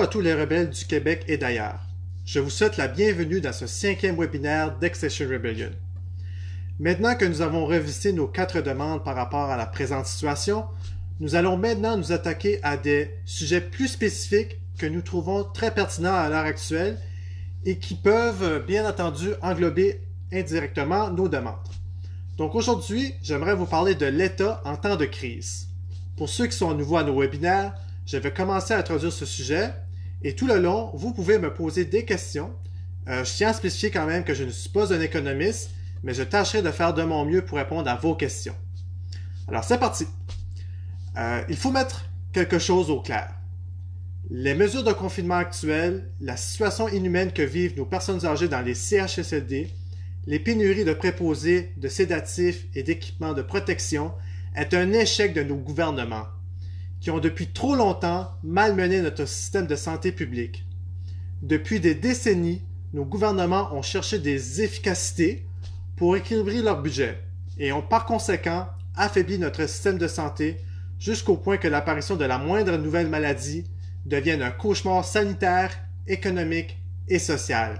tous les rebelles du Québec et d'ailleurs. Je vous souhaite la bienvenue dans ce 5e webinaire d'Extinction Rebellion. Maintenant que nous avons revisité nos 4 demandes par rapport à la présente situation, nous allons maintenant nous attaquer à des sujets plus spécifiques que nous trouvons très pertinents à l'heure actuelle et qui peuvent, bien entendu, englober indirectement nos demandes. Donc aujourd'hui, j'aimerais vous parler de l'État en temps de crise. Pour ceux qui sont nouveaux à nos webinaires, je vais commencer à introduire ce sujet et tout le long, vous pouvez me poser des questions. Je tiens à spécifier quand même que je ne suis pas un économiste, mais je tâcherai de faire de mon mieux pour répondre à vos questions. Alors c'est parti! Il faut mettre quelque chose au clair. Les mesures de confinement actuelles, la situation inhumaine que vivent nos personnes âgées dans les CHSLD, les pénuries de préposés, de sédatifs et d'équipements de protection est un échec de nos gouvernements, qui ont depuis trop longtemps malmené notre système de santé publique. Depuis des décennies, nos gouvernements ont cherché des efficacités pour équilibrer leur budget et ont par conséquent affaibli notre système de santé jusqu'au point que l'apparition de la moindre nouvelle maladie devienne un cauchemar sanitaire, économique et social.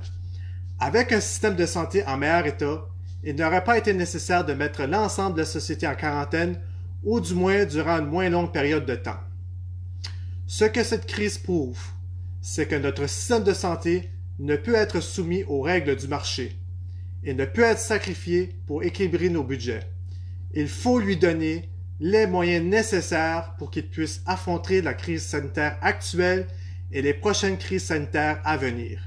Avec un système de santé en meilleur état, il n'aurait pas été nécessaire de mettre l'ensemble de la société en quarantaine, ou du moins durant une moins longue période de temps. Ce que cette crise prouve, c'est que notre système de santé ne peut être soumis aux règles du marché et ne peut être sacrifié pour équilibrer nos budgets. Il faut lui donner les moyens nécessaires pour qu'il puisse affronter la crise sanitaire actuelle et les prochaines crises sanitaires à venir,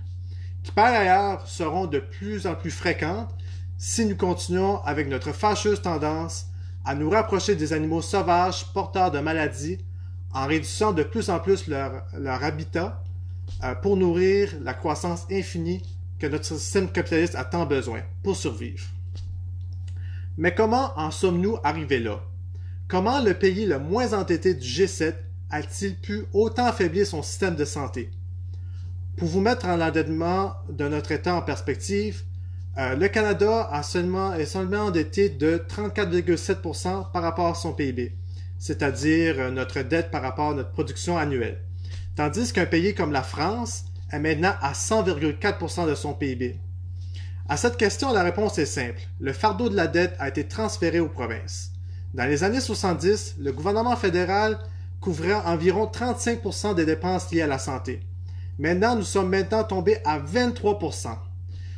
qui par ailleurs seront de plus en plus fréquentes si nous continuons avec notre fâcheuse tendance à nous rapprocher des animaux sauvages porteurs de maladies en réduisant de plus en plus leur habitat pour nourrir la croissance infinie que notre système capitaliste a tant besoin pour survivre. Mais comment en sommes-nous arrivés là? Comment le pays le moins endetté du G7 a-t-il pu autant affaiblir son système de santé? Pour vous mettre l'endettement de notre État en perspective, le Canada est seulement endetté de 34,7% par rapport à son PIB, c'est-à-dire notre dette par rapport à notre production annuelle, tandis qu'un pays comme la France est maintenant à 100,4% de son PIB. À cette question, la réponse est simple. Le fardeau de la dette a été transféré aux provinces. Dans les années 70, le gouvernement fédéral couvrait environ 35% des dépenses liées à la santé. Maintenant, nous sommes tombés à 23%.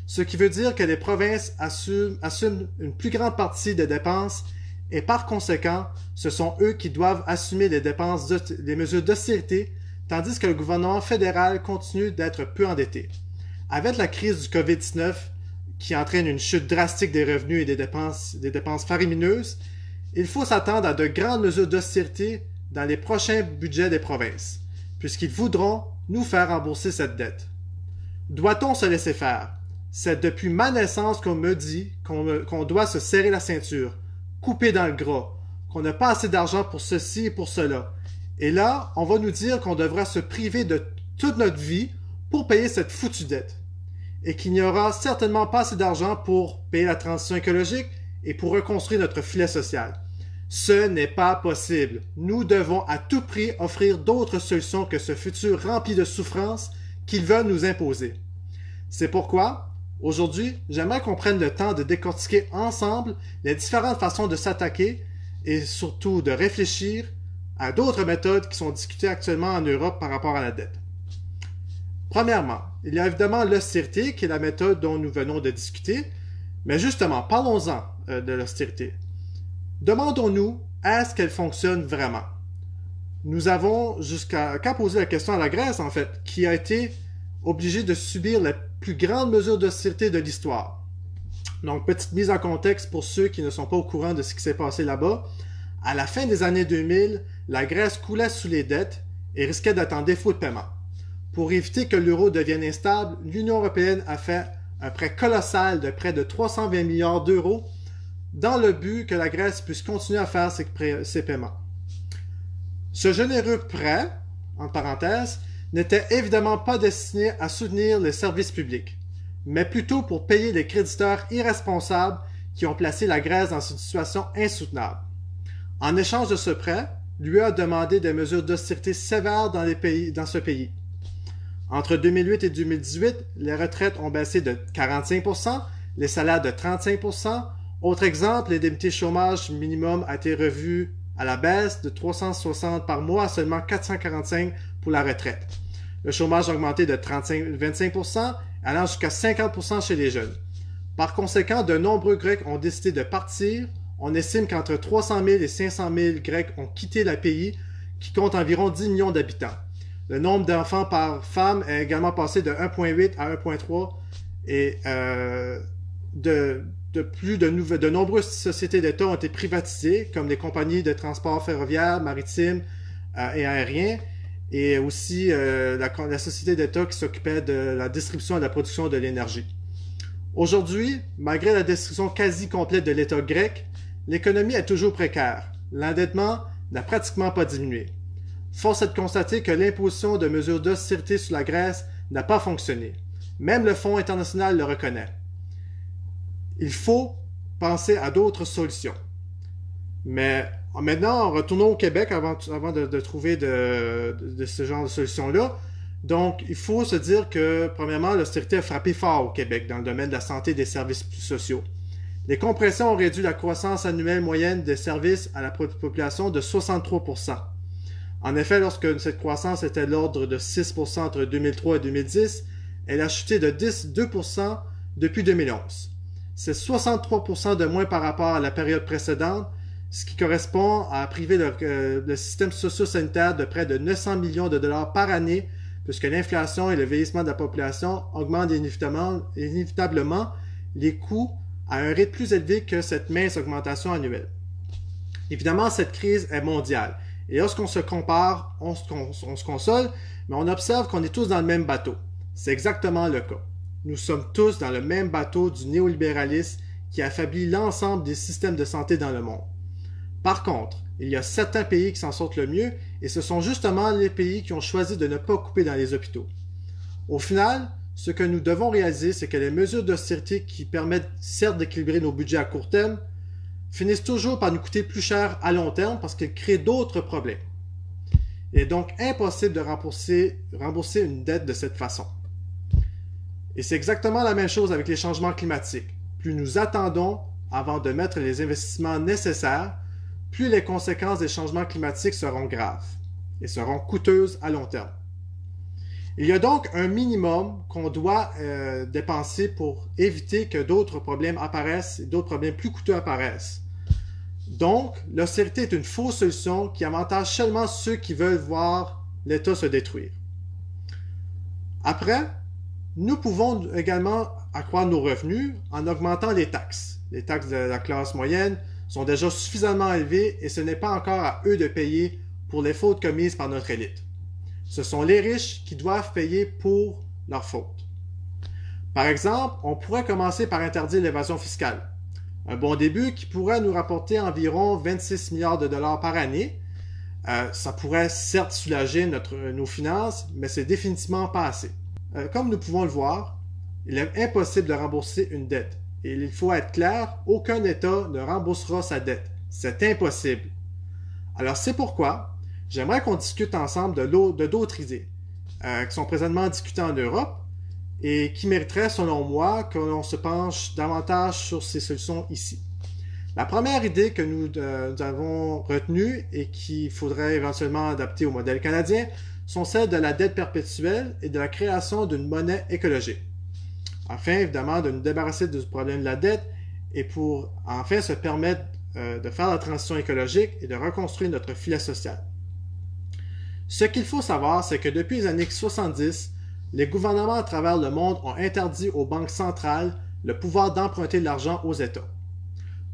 Ce qui veut dire que les provinces assument une plus grande partie des dépenses et par conséquent, ce sont eux qui doivent assumer les mesures d'austérité, tandis que le gouvernement fédéral continue d'être peu endetté. Avec la crise du COVID-19, qui entraîne une chute drastique des revenus et des dépenses faramineuses, il faut s'attendre à de grandes mesures d'austérité dans les prochains budgets des provinces, puisqu'ils voudront nous faire rembourser cette dette. Doit-on se laisser faire? C'est depuis ma naissance qu'on me dit qu'on doit se serrer la ceinture, couper dans le gras, qu'on n'a pas assez d'argent pour ceci et pour cela. Et là, on va nous dire qu'on devra se priver de toute notre vie pour payer cette foutue dette. Et qu'il n'y aura certainement pas assez d'argent pour payer la transition écologique et pour reconstruire notre filet social. Ce n'est pas possible. Nous devons à tout prix offrir d'autres solutions que ce futur rempli de souffrance qu'ils veulent nous imposer. C'est pourquoi, aujourd'hui, j'aimerais qu'on prenne le temps de décortiquer ensemble les différentes façons de s'attaquer et surtout de réfléchir à d'autres méthodes qui sont discutées actuellement en Europe par rapport à la dette. Premièrement, il y a évidemment l'austérité qui est la méthode dont nous venons de discuter, mais justement, parlons-en de l'austérité. Demandons-nous, est-ce qu'elle fonctionne vraiment? Nous avons jusqu'à poser la question à la Grèce, en fait, qui a été obligée de subir les plus grandes mesures d'austérité de l'histoire. Donc, petite mise en contexte pour ceux qui ne sont pas au courant de ce qui s'est passé là-bas. À la fin des années 2000, la Grèce coulait sous les dettes et risquait d'être en défaut de paiement. Pour éviter que l'euro devienne instable, l'Union européenne a fait un prêt colossal de près de 320 milliards d'euros dans le but que la Grèce puisse continuer à faire ses paiements. Ce généreux prêt, entre parenthèses, n'était évidemment pas destiné à soutenir les services publics, mais plutôt pour payer les créditeurs irresponsables qui ont placé la Grèce dans une situation insoutenable. En échange de ce prêt, l'UE a demandé des mesures d'austérité sévères dans ce pays. Entre 2008 et 2018, les retraites ont baissé de 45%, les salaires de 35%. Autre exemple, l'indemnité chômage minimum a été revue à la baisse de 360 par mois à seulement 445 pour la retraite. Le chômage a augmenté de 25%, allant jusqu'à 50% chez les jeunes. Par conséquent, de nombreux Grecs ont décidé de partir. On estime qu'entre 300 000 et 500 000 Grecs ont quitté le pays, qui compte environ 10 millions d'habitants. Le nombre d'enfants par femme est également passé de 1,8 à 1,3 et de nombreuses sociétés d'État ont été privatisées, comme les compagnies de transport ferroviaire, maritime et aérien, et aussi la société d'État qui s'occupait de la distribution et de la production de l'énergie. Aujourd'hui, malgré la destruction quasi complète de l'État grec, l'économie est toujours précaire. L'endettement n'a pratiquement pas diminué. Force est de constater que l'imposition de mesures d'austérité sur la Grèce n'a pas fonctionné. Même le Fonds international le reconnaît. Il faut penser à d'autres solutions. Mais maintenant, retournons au Québec avant de trouver de ce genre de solution-là. Donc, il faut se dire que, premièrement, l'austérité a frappé fort au Québec dans le domaine de la santé et des services sociaux. Les compressions ont réduit la croissance annuelle moyenne des services à la population de 63%. En effet, lorsque cette croissance était de l'ordre de 6% entre 2003 et 2010, elle a chuté de 2% depuis 2011. C'est 63% de moins par rapport à la période précédente, ce qui correspond à priver le système socio-sanitaire de près de 900 millions de dollars par année, puisque l'inflation et le vieillissement de la population augmentent inévitablement les coûts à un rythme plus élevé que cette mince augmentation annuelle. Évidemment, cette crise est mondiale. Et lorsqu'on se compare, on se console, mais on observe qu'on est tous dans le même bateau. C'est exactement le cas. Nous sommes tous dans le même bateau du néolibéralisme qui affaiblit l'ensemble des systèmes de santé dans le monde. Par contre, il y a certains pays qui s'en sortent le mieux, et ce sont justement les pays qui ont choisi de ne pas couper dans les hôpitaux. Au final, ce que nous devons réaliser, c'est que les mesures d'austérité qui permettent certes d'équilibrer nos budgets à court terme, finissent toujours par nous coûter plus cher à long terme parce qu'ils créent d'autres problèmes. Il est donc impossible de rembourser une dette de cette façon. Et c'est exactement la même chose avec les changements climatiques. Plus nous attendons avant de mettre les investissements nécessaires, plus les conséquences des changements climatiques seront graves et seront coûteuses à long terme. Il y a donc un minimum qu'on doit dépenser pour éviter que d'autres problèmes apparaissent et d'autres problèmes plus coûteux apparaissent. Donc, l'austérité est une fausse solution qui avantage seulement ceux qui veulent voir l'État se détruire. Après, nous pouvons également accroître nos revenus en augmentant les taxes. Les taxes de la classe moyenne sont déjà suffisamment élevées et ce n'est pas encore à eux de payer pour les fautes commises par notre élite. Ce sont les riches qui doivent payer pour leurs fautes. Par exemple, on pourrait commencer par interdire l'évasion fiscale. Un bon début qui pourrait nous rapporter environ 26 milliards de dollars par année. Ça pourrait certes soulager nos finances, mais c'est définitivement pas assez. Comme nous pouvons le voir, il est impossible de rembourser une dette. Et il faut être clair, aucun État ne remboursera sa dette. C'est impossible. Alors c'est pourquoi j'aimerais qu'on discute ensemble de d'autres idées qui sont présentement discutées en Europe et qui mériteraient, selon moi, que l'on se penche davantage sur ces solutions ici. La première idée que nous avons retenue et qu'il faudrait éventuellement adapter au modèle canadien sont celles de la dette perpétuelle et de la création d'une monnaie écologique. Afin, évidemment, de nous débarrasser du problème de la dette et pour enfin se permettre de faire la transition écologique et de reconstruire notre filet social. Ce qu'il faut savoir, c'est que depuis les années 70, les gouvernements à travers le monde ont interdit aux banques centrales le pouvoir d'emprunter de l'argent aux États.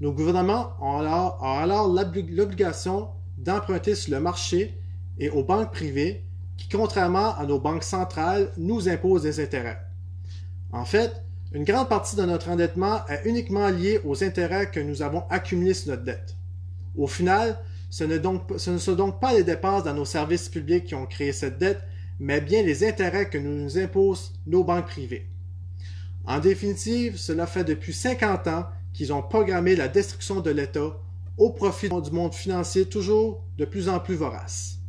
Nos gouvernements ont alors l'obligation d'emprunter sur le marché et aux banques privées qui, contrairement à nos banques centrales, nous imposent des intérêts. En fait, une grande partie de notre endettement est uniquement liée aux intérêts que nous avons accumulés sur notre dette. Au final, ce ne sont donc pas les dépenses dans nos services publics qui ont créé cette dette, mais bien les intérêts que nous imposent nos banques privées. En définitive, cela fait depuis 50 ans qu'ils ont programmé la destruction de l'État au profit du monde financier toujours de plus en plus vorace.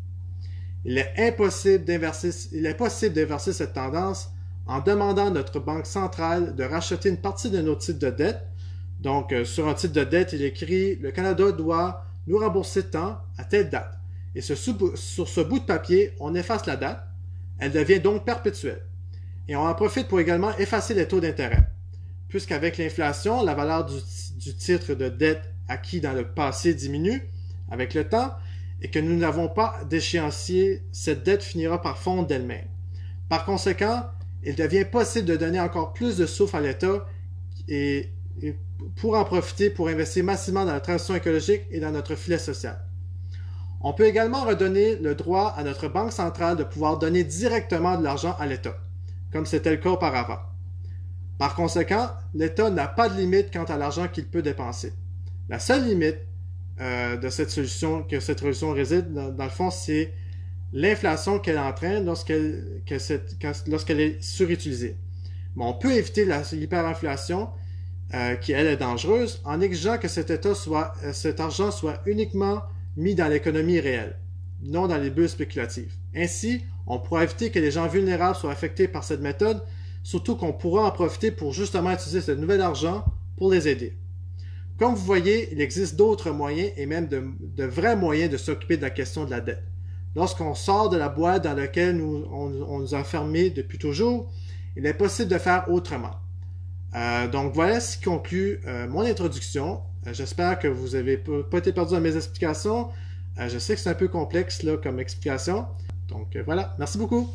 Il est possible d'inverser cette tendance en demandant à notre banque centrale de racheter une partie de nos titres de dette. Donc, sur un titre de dette, il est écrit « Le Canada doit nous rembourser tant à telle date ». Et sur ce bout de papier, on efface la date. Elle devient donc perpétuelle. Et on en profite pour également effacer les taux d'intérêt. Puisqu'avec l'inflation, la valeur du titre de dette acquis dans le passé diminue avec le temps et que nous n'avons pas d'échéancier, cette dette finira par fondre d'elle-même. Par conséquent, il devient possible de donner encore plus de souffle à l'État et pour en profiter pour investir massivement dans la transition écologique et dans notre filet social. On peut également redonner le droit à notre banque centrale de pouvoir donner directement de l'argent à l'État, comme c'était le cas auparavant. Par conséquent, l'État n'a pas de limite quant à l'argent qu'il peut dépenser. La seule limite de cette solution réside, dans le fond, c'est l'inflation qu'elle entraîne lorsqu'elle est surutilisée. Mais on peut éviter l'hyperinflation, qui elle est dangereuse, en exigeant que cet argent soit uniquement mis dans l'économie réelle, non dans les bulles spéculatives. Ainsi, on pourra éviter que les gens vulnérables soient affectés par cette méthode, surtout qu'on pourra en profiter pour justement utiliser ce nouvel argent pour les aider. Comme vous voyez, il existe d'autres moyens et même de vrais moyens de s'occuper de la question de la dette. Lorsqu'on sort de la boîte dans laquelle on nous a enfermés depuis toujours, il est possible de faire autrement. Donc voilà ce qui conclut mon introduction. J'espère que vous n'avez pas été perdu dans mes explications. Je sais que c'est un peu complexe là, comme explication. Donc voilà, merci beaucoup.